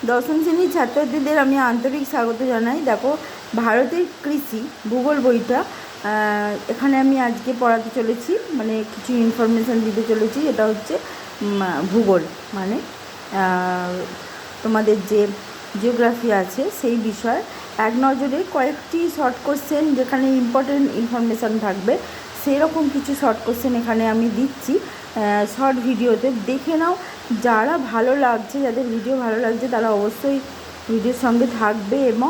দশম শ্রেণীর ছাত্রছাত্রীদের আমি আন্তরিক স্বাগত জানাই। দেখো, ভারতের কৃষি ভূগোল বইটা এখানে আমি আজকে পড়াতে চলেছি, মানে কিছু ইনফরমেশান দিতে চলেছি। এটা হচ্ছে ভূগোল, মানে তোমাদের যে জিওগ্রাফি আছে সেই বিষয় এক নজরে কয়েকটি শর্ট কোশ্চেন যেখানে ইম্পর্টেন্ট ইনফরমেশান থাকবে, সেরকম কিছু শর্ট কোশ্চেন এখানে আমি দিচ্ছি শর্ট ভিডিওতে। দেখে নাও, যারা ভালো লাগছে, যাদের ভিডিও ভালো লাগছে তারা অবশ্যই ভিডিওর সঙ্গে থাকবে এবং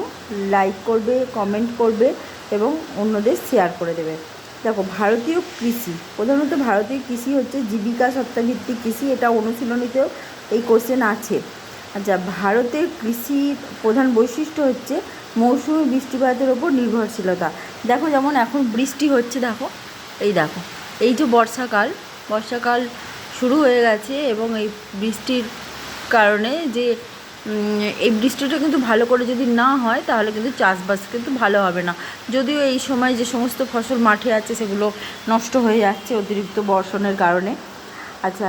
লাইক করবে, কমেন্ট করবে এবং অন্যদের শেয়ার করে দেবে। দেখো, ভারতীয় কৃষি, প্রধানত ভারতীয় কৃষি হচ্ছে জীবিকা সত্তাভিত্তিক কৃষি। এটা অনুশীলনীতেও এই কোশ্চেন আছে। আচ্ছা, ভারতের কৃষির প্রধান বৈশিষ্ট্য হচ্ছে মৌসুমি বৃষ্টিপাতের ওপর নির্ভরশীলতা। দেখো, যেমন এখন বৃষ্টি হচ্ছে, দেখো এই যে বর্ষাকাল শুরু হয়ে গেছে এবং এই বৃষ্টির কারণে যে এই বৃষ্টিটা কিন্তু ভালো করে যদি না হয় তাহলে কিন্তু চাষবাস কিন্তু ভালো হবে না। যদিও এই সময় যে সমস্ত ফসল মাঠে আছে সেগুলো নষ্ট হয়ে যাচ্ছে অতিরিক্ত বর্ষণের কারণে। আচ্ছা,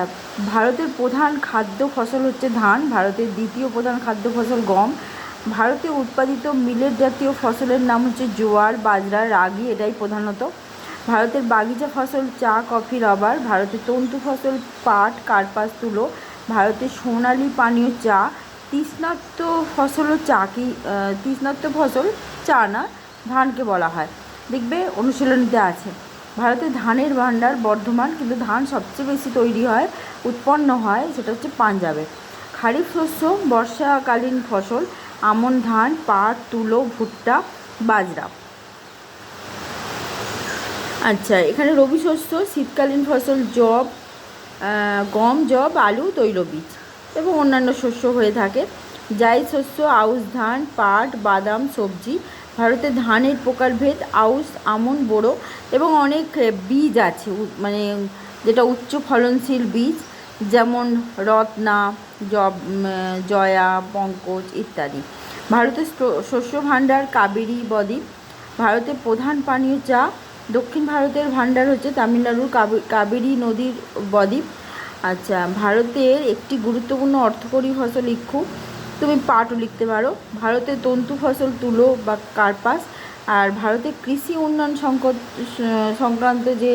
ভারতের প্রধান খাদ্য ফসল হচ্ছে ধান। ভারতের দ্বিতীয় প্রধান খাদ্য ফসল গম। ভারতে উৎপাদিত মিলেট জাতীয় ফসলের নাম হচ্ছে জোয়ার, বাজরা, রাগি, এটাই প্রধানত। ভারতের বাগিচা ফসল চা, কফি, রাবার। ভারতের তন্তু ফসল পাট, কার্পাস, তুলো। ভারতের সোনালী পানীয় চা। তৃষ্ণার্ত ফসলও চা, কি তৃষ্ণার্ত ফসল চা না, ধানকে বলা হয়। দেখবে অনুশীলনীতে আছে। ভারতের ধানের ভাণ্ডার বর্ধমান, কিন্তু ধান সবচেয়ে বেশি তৈরি হয়, উৎপন্ন হয়, সেটা হচ্ছে পাঞ্জাবে। খারিফ শস্য বর্ষাকালীন ফসল আমন ধান, পাট, তুলো, ভুট্টা, বাজরা। আচ্ছা, এখানে রবি শস্য শীতকালীন ফসল গম, জব, আলু, তৈলবীজ এবং অন্যান্য শস্য হয়ে থাকে। জায়িদ শস্য আউশ ধান, পাট, বাদাম, সবজি। ভারতে ধানের প্রকারভেদ আউশ, আমন, বোরো এবং অনেক বীজ আছে, মানে যেটা উচ্চ ফলনশীল বীজ, যেমন রত্না, জয়া, পঙ্কজ ইত্যাদি। ভারতের শস্য ভাণ্ডার কাবেরী বদ্বীপ। ভারতের প্রধান পানীয় চা। দক্ষিণ ভারতের ভাণ্ডার হচ্ছে তামিলনাড়ুর কাবেরী নদীর বদ্বীপ। আচ্ছা, ভারতের একটি গুরুত্বপূর্ণ অর্থকরী ফসল ইক্ষু, তুমি পাটও লিখতে পারো। ভারতের তন্তু ফসল তুলো বা কার্পাস। আর ভারতের কৃষি উন্নয়ন সংক্রান্ত যে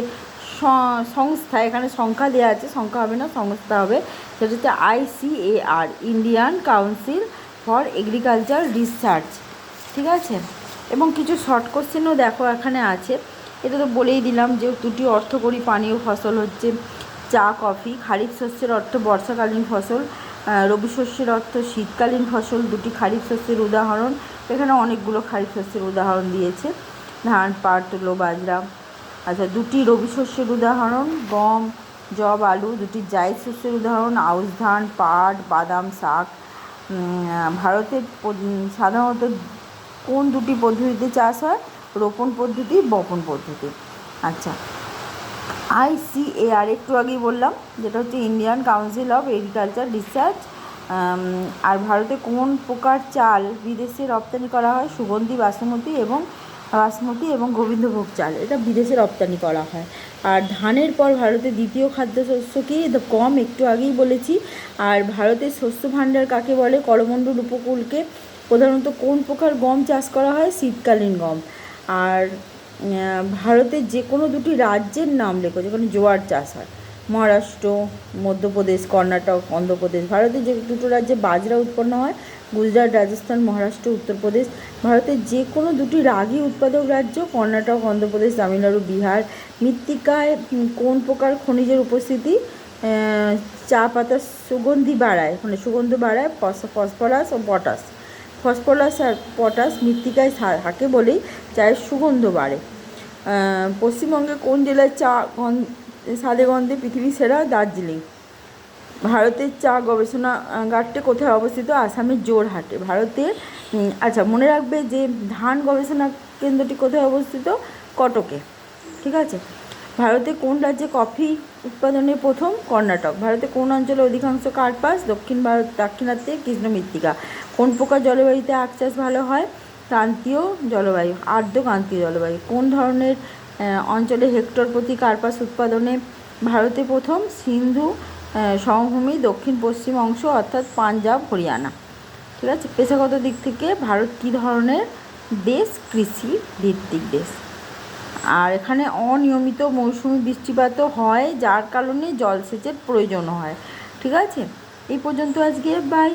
সংস্থা, এখানে সংখ্যা দেওয়া আছে, সংখ্যা হবে না, সংস্থা হবে, সেটা হচ্ছে ICAR, Indian council for agriculture research. ঠিক আছে, এবং কিছু শর্ট কোশ্চেনও দেখো এখানে আছে। এটা তো বলেই দিলাম যে দুটি অর্থকরী পানীয় ফসল হচ্ছে চা, কফি। খারিফ শস্যের অর্থ বর্ষাকালীন ফসল, রবি শস্যের অর্থ শীতকালীন ফসল। দুটি খারিফ শস্যের উদাহরণ, এখানে অনেকগুলো খারিফ শস্যের উদাহরণ দিয়েছে, ধান, পাট, তুলো, বাজরা। আচ্ছা, দুটি রবি শস্যের উদাহরণ গম, জব, আলু। দুটি জায়িদ শস্যের উদাহরণ আউশ ধান, পাট, বাদাম, শাক। ভারতে সাধারণত কোন দুটি পদ্ধতিতে চাষ হয়? রোপণ পদ্ধতি, বপন পদ্ধতি। আচ্ছা, ICAR একটু আগেই বললাম, যেটা হচ্ছে Indian council of agriculture research. আর ভারতে কোন প্রকার চাল বিদেশে রপ্তানি করা হয়? সুগন্ধি, বাসমতি এবং গোবিন্দভোগ চাল, এটা বিদেশে রপ্তানি করা হয়। আর ধানের পর ভারতের দ্বিতীয় খাদ্যশস্য কি? গম, একটু আগেই বলেছি। আর ভারতের শস্য ভাণ্ডার কাকে বলে? করমণ্ডল উপকূলকে। প্রধানত কোন প্রকার গম চাষ করা হয়? শীতকালীন গম। আর ভারতের যে কোনো দুটি রাজ্যের নাম লেখো যেখানে জোয়ার চাষ হয়। মহারাষ্ট্র, মধ্যপ্রদেশ, কর্ণাটক, অন্ধ্রপ্রদেশ। ভারতের যে দুটো রাজ্যে বাজরা উৎপন্ন হয়, গুজরাট, রাজস্থান, মহারাষ্ট্র, উত্তরপ্রদেশ। ভারতের যে কোনো দুটি রাগি উৎপাদক রাজ্য, কর্ণাটক, অন্ধ্রপ্রদেশ, তামিলনাড়ু, বিহার। মৃত্তিকায় কোন প্রকার খনিজের উপস্থিতি চা পাতার সুগন্ধি বাড়ায়, মানে সুগন্ধি বাড়ায়? ফসফরাস ও পটাশ। ফসফরাস আর পটাশ মৃত্তিকায় থাকে বলেই চায়ের সুগন্ধ বাড়ে। পশ্চিমবঙ্গে কোন জেলায় চা স্বাদে গন্ধে পৃথিবী সেরা? দার্জিলিং। ভারতের চা গবেষণাগারটি কোথায় অবস্থিত? আসামের জোরহাটে। ভারতের আচ্ছা, মনে রাখবে যে ধান গবেষণা কেন্দ্রটি কোথায় অবস্থিত? কটকে। ঠিক আছে। ভারতে কোন রাজ্যে কফি উৎপাদনে প্রথম? কর্ণাটক। ভারতে কোন অঞ্চলে অধিকাংশ কার্পাস? দাক্ষিণাত্যে কৃষ্ণ মৃত্তিকা। কোন প্রকার জলবায়ুতে আখ চাষ ভালো হয়? ক্রান্তীয় জলবায়ু, আর্দ্র ক্রান্তীয় জলবায়ু। কোন ধরনের অঞ্চলে হেক্টর প্রতি কার্পাস উৎপাদনে ভারতে প্রথম? সিন্ধু সমভূমি, দক্ষিণ পশ্চিম অংশ অর্থাৎ পাঞ্জাব, হরিয়ানা। ঠিক আছে। পেশাগত দিক থেকে ভারত কী ধরনের দেশ? কৃষি ভিত্তিক দেশ। আর এখানে অনিয়মিত মৌসুমি বৃষ্টিপাতও হয়, যার কারণে জলসেচের প্রয়োজন হয়। ঠিক আছে, এই পর্যন্ত আজকে, বাই।